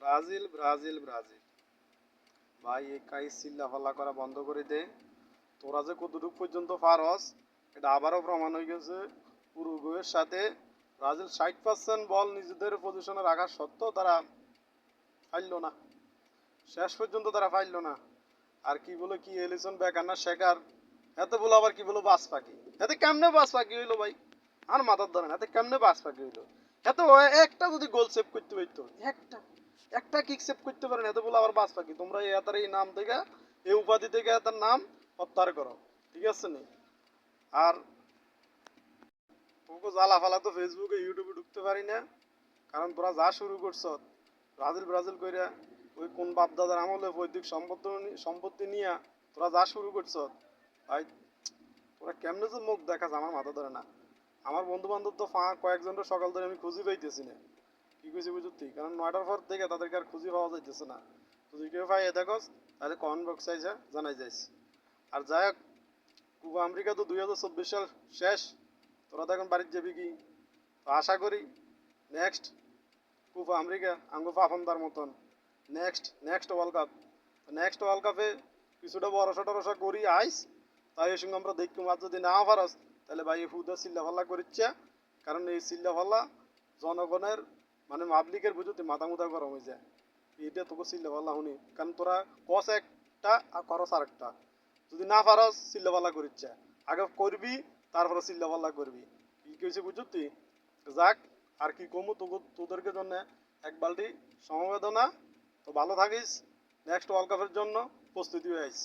Brazil Brazil Brazil ভাই একাই চিল্লাফাল্লা করা বন্ধ করে দে। তোরা যে কতটুকু পর্যন্ত পারস এটা আবারও প্রমাণ হয়ে গেছে। উরুগুয়ের সাথে ব্রাজিল 60% বল নিজেদের পজিশনে রাখা সত্ত্বেও তারা পারল না, শেষ পর্যন্ত তারা পারল না। আর কি বলে কি এলিসন বেকার না শেখার, এতে বলো আবার কি বলো বাস পাখি, এতে কেমনে বাস পাখি হইলো ভাই? আর মাথার ধরেন এতে কেমনে বাস পাখি হইলো? এত একটা যদি গোল সেভ করতে পারতো, একটা একটা কিক সেভ করতে পারেন, এত বলে আবার বাস পাখি। তোমরা এতার এই নাম থেকে, এই উপাধি থেকে এতার নাম প্রত্যাহার করো, ঠিক আছে নি? আর তোকে জ্বালা ফালা তো ফেসবুকে ইউটিউবে ঢুকতে পারি না, কারণ তোরা যা শুরু করছ ব্রাজিল ব্রাজিল কইরা, ওই কোন বাপ দাদার আমলে বৈদিক সম্পত্তি নিয়ে তোরা যা শুরু করছ ভাই, তোরা কেমনে যে মুখ দেখাস আমার মাথা ধরে না। আমার বন্ধু বান্ধব তো কয়েকজনের সকাল ধরে আমি খুঁজে পাইতেছি না, কি কইছি বুঝতি? কারণ 9টার পর থেকে তাদেরকে আর খুঁজে পাওয়া যাইতেছে না। যদি কেউ পাই দেখোস তাহলে কমেন্ট বক্সে আইসা জানাই যাইস। আর যাই হোক, কুবা আমেরিকা তো 2024 সাল শেষ, তোরা তো এখন বাড়ির যাবি কি? তো আশা করি নেক্সট কুবা আমেরিকা আঙ্গু পাফন্দার মতন next world cup, next world কাপে কিছুটা ভরসা টরসা করি আইস। তাই এর সঙ্গে আমরা দেখি, আর যদি না পারস তাহলে ভাই হুদা চিল্লাফাল্লা করিচ্ছে। কারণ এই চিল্লাফাল্লা জনগণের মানে পাবলিকের বুঝতে মাথা মুথা গরম হয়ে যায়। এইটা তোকে চিল্লাফাল্লা শুনি, কারণ তোরা কস একটা আর করস আর একটা। যদি না পারস চিল্লাফাল্লা করিচ্ছে, আগে করবি তারপরে চিল্লাফাল্লা করবি, কি কইছে বুঝতি? যাক, আর কি কমু তোদেরকে জন্য এক বালতি সমবেদনা। তো ভালো থাকিস, নেক্সট ওয়ার্ল্ড কাপের জন্য প্রস্তুতি হয়ে আইস।